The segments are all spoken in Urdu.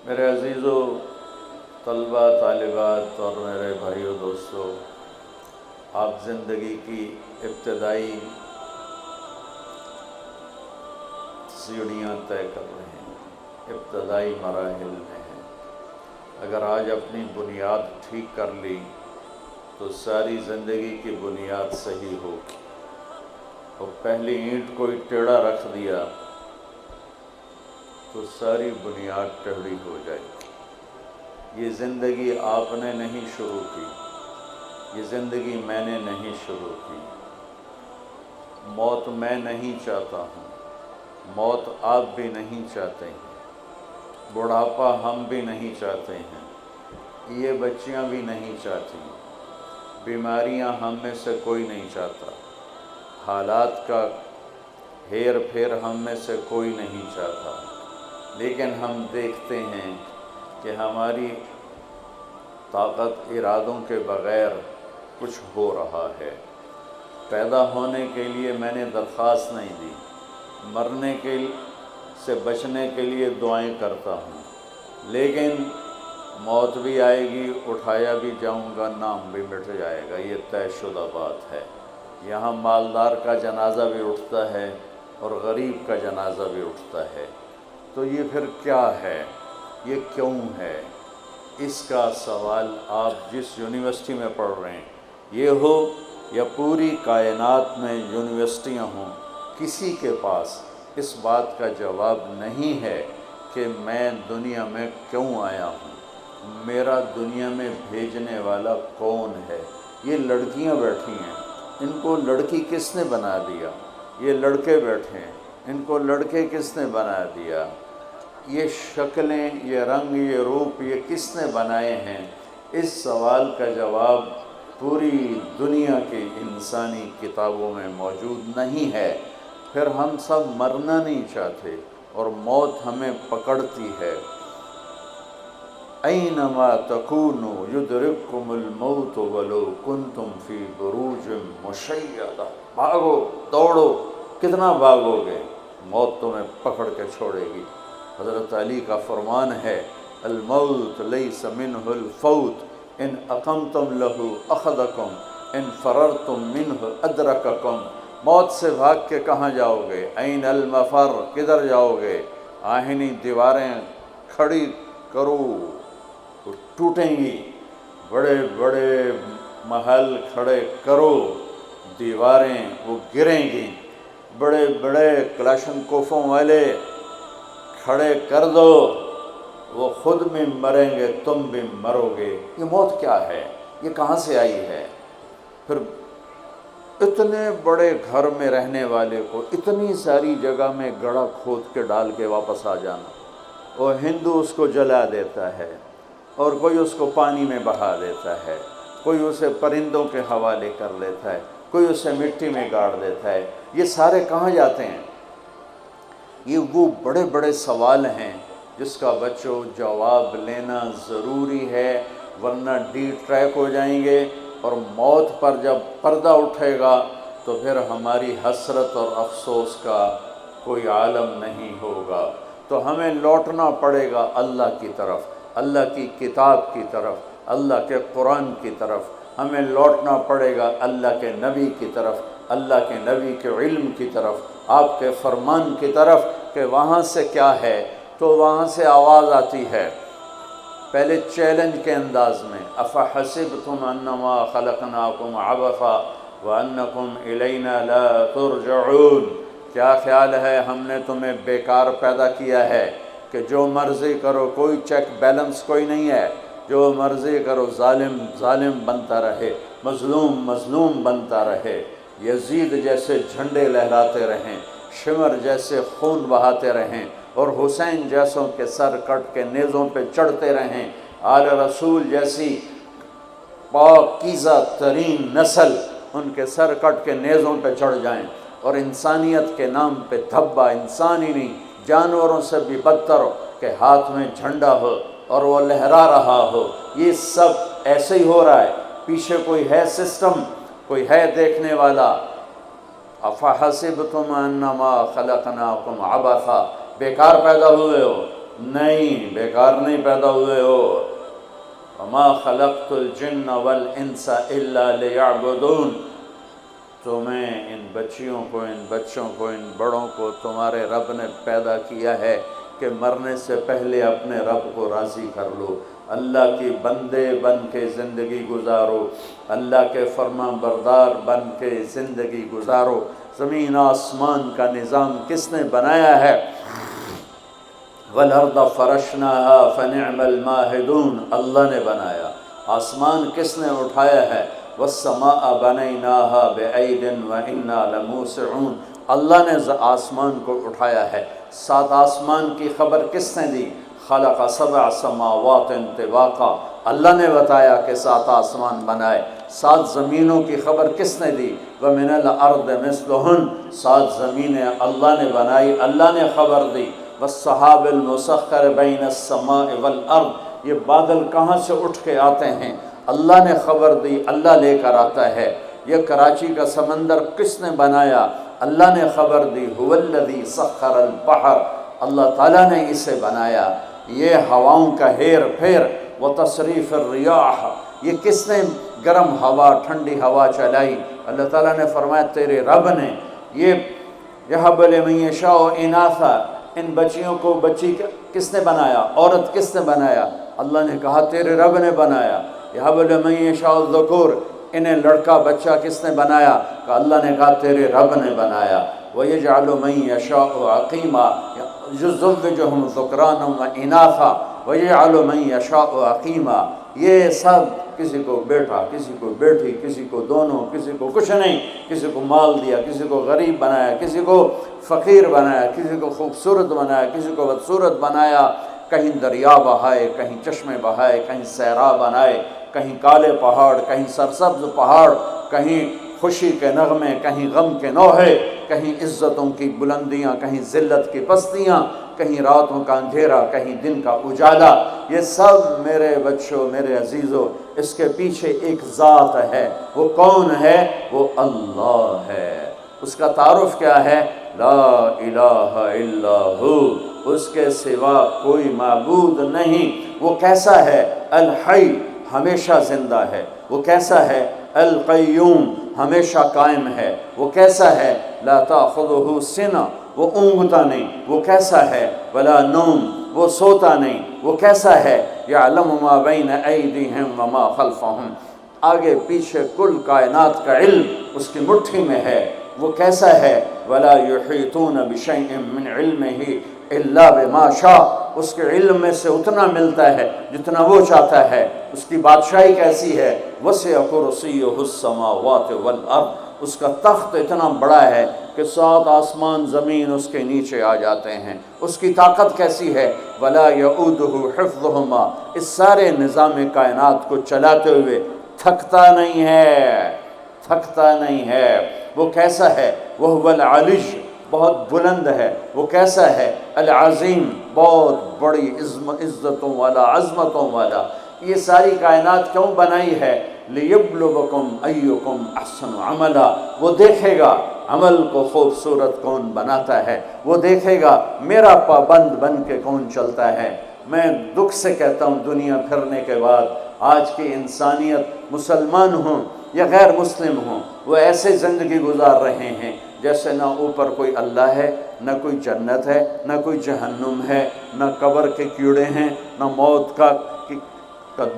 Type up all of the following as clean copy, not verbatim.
میرے عزیزو طلبہ طالبات اور میرے بھائیو دوستو، آپ زندگی کی ابتدائی سیڑھیاں طے کر رہے ہیں، ابتدائی مراحل میں ہیں۔ اگر آج اپنی بنیاد ٹھیک کر لی تو ساری زندگی کی بنیاد صحیح ہوگی، اور پہلی اینٹ کوئی ٹیڑھا رکھ دیا تو ساری بنیاد ٹیڑھی ہو جائے گی۔ یہ زندگی آپ نے نہیں شروع کی، یہ زندگی میں نے نہیں شروع کی۔ موت میں نہیں چاہتا ہوں، موت آپ بھی نہیں چاہتے ہیں، بڑھاپا ہم بھی نہیں چاہتے ہیں، یہ بچیاں بھی نہیں چاہتی، بیماریاں ہم میں سے کوئی نہیں چاہتا، حالات کا ہیر پھیر ہم میں سے کوئی نہیں چاہتا، لیکن ہم دیکھتے ہیں کہ ہماری طاقت ارادوں کے بغیر کچھ ہو رہا ہے۔ پیدا ہونے کے لیے میں نے درخواست نہیں دی، مرنے سے بچنے کے لیے دعائیں کرتا ہوں، لیکن موت بھی آئے گی، اٹھایا بھی جاؤں گا، نام بھی مٹ جائے گا، یہ طے شدہ بات ہے۔ یہاں مالدار کا جنازہ بھی اٹھتا ہے اور غریب کا جنازہ بھی اٹھتا ہے، تو یہ پھر کیا ہے، یہ کیوں ہے؟ اس کا سوال آپ جس یونیورسٹی میں پڑھ رہے ہیں یہ ہو یا پوری کائنات میں یونیورسٹیاں ہوں، کسی کے پاس اس بات کا جواب نہیں ہے کہ میں دنیا میں کیوں آیا ہوں، میرا دنیا میں بھیجنے والا کون ہے۔ یہ لڑکیاں بیٹھی ہیں، ان کو لڑکی کس نے بنا دیا؟ یہ لڑکے بیٹھے ہیں، ان کو لڑکے کس نے بنا دیا؟ یہ شکلیں، یہ رنگ، یہ روپ، یہ کس نے بنائے ہیں؟ اس سوال کا جواب پوری دنیا کی انسانی کتابوں میں موجود نہیں ہے۔ پھر ہم سب مرنا نہیں چاہتے اور موت ہمیں پکڑتی ہے۔ اینما تکونوا یدرککم الموت ولو کنتم فی بروج مشیدہ۔ بھاگو، دوڑو، کتنا بھاگو گے، موت تمہیں پکڑ کے چھوڑے گی۔ حضرت علی کا فرمان ہے، الموت لیس منہ الفوت ان اقمتم لہ اخذکم ان فررتم منہ ادرککم۔ موت سے بھاگ کے کہاں جاؤ گے؟ این المفر، کدھر جاؤ گے؟ آہنی دیواریں کھڑی کرو تو ٹوٹیں گی، بڑے بڑے محل کھڑے کرو، دیواریں وہ گریں گی، بڑے بڑے کلاشنکوفوں والے کھڑے کر دو، وہ خود بھی مریں گے، تم بھی مرو گے۔ یہ موت کیا ہے؟ یہ کہاں سے آئی ہے؟ پھر اتنے بڑے گھر میں رہنے والے کو اتنی ساری جگہ میں گڑھا کھود کے ڈال کے واپس آ جانا، اور ہندو اس کو جلا دیتا ہے، اور کوئی اس کو پانی میں بہا دیتا ہے، کوئی اسے پرندوں کے حوالے کر لیتا ہے، کوئی اسے مٹی میں گاڑ دیتا ہے۔ یہ سارے کہاں جاتے ہیں؟ یہ وہ بڑے بڑے سوال ہیں جس کا بچوں جواب لینا ضروری ہے، ورنہ ڈی ٹریک ہو جائیں گے، اور موت پر جب پردہ اٹھے گا تو پھر ہماری حسرت اور افسوس کا کوئی عالم نہیں ہوگا۔ تو ہمیں لوٹنا پڑے گا اللہ کی طرف، اللہ کی کتاب کی طرف، اللہ کے قرآن کی طرف، ہمیں لوٹنا پڑے گا اللہ کے نبی کی طرف، اللہ کے نبی کے علم کی طرف، آپ کے فرمان کی طرف، کہ وہاں سے کیا ہے۔ تو وہاں سے آواز آتی ہے، پہلے چیلنج کے انداز میں، افحسبتم انما خلقناکم عبثا وانکم الینا لا ترجعون۔ کیا خیال ہے ہم نے تمہیں بیکار پیدا کیا ہے کہ جو مرضی کرو، کوئی چیک بیلنس کوئی نہیں ہے، جو مرضی کرو، ظالم ظالم بنتا رہے، مظلوم مظلوم بنتا رہے، یزید جیسے جھنڈے لہراتے رہیں، شمر جیسے خون بہاتے رہیں، اور حسین جیسوں کے سر کٹ کے نیزوں پہ چڑھتے رہیں، آل رسول جیسی پاکیزہ ترین نسل ان کے سر کٹ کے نیزوں پہ چڑھ جائیں، اور انسانیت کے نام پہ دھبا، انسان ہی نہیں جانوروں سے بھی بدتر ہو کہ ہاتھ میں جھنڈا ہو اور وہ لہرا رہا ہو۔ یہ سب ایسے ہی ہو رہا ہے، پیچھے کوئی ہے سسٹم، کوئی ہے دیکھنے والا۔ افحسبتم انما خلقناکم عبثا، بیکار پیدا ہوئے ہو، نہیں، بیکار نہیں پیدا ہوئے ہو۔ وما خلقت الجن والانس الا لیعبدون، تمہیں ان بچیوں کو، ان بچوں کو، ان بڑوں کو تمہارے رب نے پیدا کیا ہے کہ مرنے سے پہلے اپنے رب کو راضی کر لو، اللہ کی بندے بن کے زندگی گزارو، اللہ کے فرما بردار بن کے زندگی گزارو۔ زمین آسمان کا نظام کس نے بنایا ہے؟ وَالْأَرْضَ فَرَشْنَاهَا فَنِعْمَ الْمَاهِدُونَ، اللہ نے بنایا۔ آسمان کس نے اٹھایا ہے؟ وَالسَّمَاءَ بَنَيْنَاهَا بِأَيْدٍ وَإِنَّا لَمُوسِعُونَ، اللہ نے آسمان کو اٹھایا ہے۔ 7 آسمان کی خبر کس نے دی؟ خلق 7 سماوات طباقا، اللہ نے بتایا کہ 7 آسمان بنائے۔ 7 زمینوں کی خبر کس نے دی؟ وَمِنَ الْأَرْضِ مِثْلُهُنَّ، 7 زمینیں اللہ نے بنائی، اللہ نے خبر دی۔ وَالسَّحَابِ الْمُسَخَّرِ بَيْنَ السَّمَاءِ وَالْأَرْضِ، یہ بادل کہاں سے اٹھ کے آتے ہیں؟ اللہ نے خبر دی، اللہ لے کر آتا ہے۔ یہ کراچی کا سمندر کس نے بنایا؟ اللہ نے خبر دی۔ هُوَ الَّذِي سَخَّرَ الْبَحْرَ، اللہ تعالیٰ نے اسے بنایا۔ یہ ہواؤں کا ہیر پھیر، وَتَصْرِيفِ الرِّيَاحِ، یہ کس نے گرم ہوا ٹھنڈی ہوا چلائی؟ اللہ تعالیٰ نے فرمایا تیرے رب نے۔ یہ يَهَبُ لِمَن يَشَاءُ إِنَاثًا، ان بچیوں کو بچی کس نے بنایا؟ عورت کس نے بنایا؟ اللہ نے کہا تیرے رب نے بنایا۔ يَهَبُ لِمَن يَشَاءُ الذُّكُورَ، انہیں لڑکا بچہ کس نے بنایا؟ کہ اللہ نے کہا تیرے رب نے بنایا۔ وَيَجْعَلُ مَن يَشَاءُ عَقِيمًا يُزَوِّجُهُمْ ذُكْرَانًا وَإِنَاثًا وَيَجْعَلُ مَن يَشَاءُ عَقِيمًا، یہ سب کسی کو بیٹا، کسی کو بیٹی، کسی کو دونوں، کسی کو کچھ نہیں، کسی کو مال دیا، کسی کو غریب بنایا، کسی کو فقیر بنایا، کسی کو خوبصورت بنایا، کسی کو بدصورت بنایا، کہیں دریا بہائے، کہیں چشمے بہائے، کہیں صحرا بنائے، کہیں کالے پہاڑ، کہیں سرسبز پہاڑ، کہیں خوشی کے نغمے، کہیں غم کے نوحے، کہیں عزتوں کی بلندیاں، کہیں ذلت کی پستیاں، کہیں راتوں کا اندھیرا، کہیں دن کا اجالا۔ یہ سب میرے بچوں، میرے عزیزوں، اس کے پیچھے ایک ذات ہے۔ وہ کون ہے؟ وہ اللہ ہے۔ اس کا تعارف کیا ہے؟ لا الہ الا ہو، اس کے سوا کوئی معبود نہیں۔ وہ کیسا ہے؟ الحی، ہمیشہ زندہ ہے۔ وہ کیسا ہے؟ القیوم، ہمیشہ قائم ہے۔ وہ کیسا ہے؟ لا تأخذہ سنہ، وہ اونگتا نہیں۔ وہ کیسا ہے؟ ولا نوم، وہ سوتا نہیں۔ وہ کیسا ہے؟ یعلم ما بین ایدیہم وما خلفہم، آگے پیچھے کل کائنات کا علم اس کی مٹھی میں ہے۔ وہ کیسا ہے؟ ولا یحیطون بشیء من علمہ الا بما شاء، اس کے علم میں سے اتنا ملتا ہے جتنا وہ چاہتا ہے۔ اس کی بادشاہی کیسی ہے؟ وسع کرسیہ السماوات والارض، اس کا تخت اتنا بڑا ہے کہ 7 آسمان زمین اس کے نیچے آ جاتے ہیں۔ اس کی طاقت کیسی ہے؟ ولا یعودہ حفظہما، اس سارے نظام کائنات کو چلاتے ہوئے تھکتا نہیں ہے، تھکتا نہیں ہے۔ وہ کیسا ہے؟ وہو العلی، بہت بلند ہے۔ وہ کیسا ہے؟ العظیم، بہت بڑی عزتوں والا، عظمتوں والا۔ یہ ساری کائنات کیوں بنائی ہے؟ لیبلوکم ایکم احسن عملا، وہ دیکھے گا عمل کو خوبصورت کون بناتا ہے، وہ دیکھے گا میرا پابند بن کے کون چلتا ہے۔ میں دکھ سے کہتا ہوں دنیا پھرنے کے بعد آج کی انسانیت، مسلمان ہوں یا غیر مسلم ہوں، وہ ایسے زندگی گزار رہے ہیں جیسے نہ اوپر کوئی اللہ ہے، نہ کوئی جنت ہے، نہ کوئی جہنم ہے، نہ قبر کے کیڑے ہیں، نہ موت کا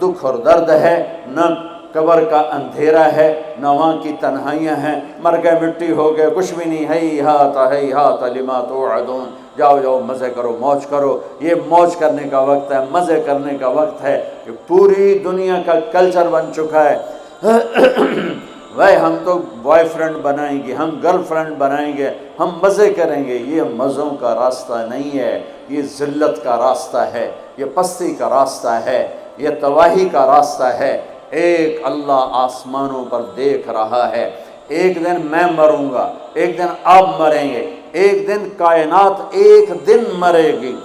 دکھ اور درد ہے، نہ قبر کا اندھیرا ہے، نہ وہاں کی تنہائیاں ہیں۔ مر گئے، مٹی ہو گئے، کچھ بھی نہیں۔ ہیہات لما توعدون، جاؤ جاؤ مزے کرو، موج کرو۔ یہ موج کرنے کا وقت ہے، مزے کرنے کا وقت ہے کہ پوری دنیا کا کلچر بن چکا ہے۔ ہم تو بوائے فرینڈ بنائیں گے، ہم گرل فرینڈ بنائیں گے، ہم مزے کریں گے۔ یہ مزوں کا راستہ نہیں ہے، یہ ذلت کا راستہ ہے، یہ پستی کا راستہ ہے، یہ تباہی کا راستہ ہے۔ ایک اللہ آسمانوں پر دیکھ رہا ہے۔ ایک دن میں مروں گا، ایک دن آپ مریں گے، ایک دن کائنات ایک دن مرے گی۔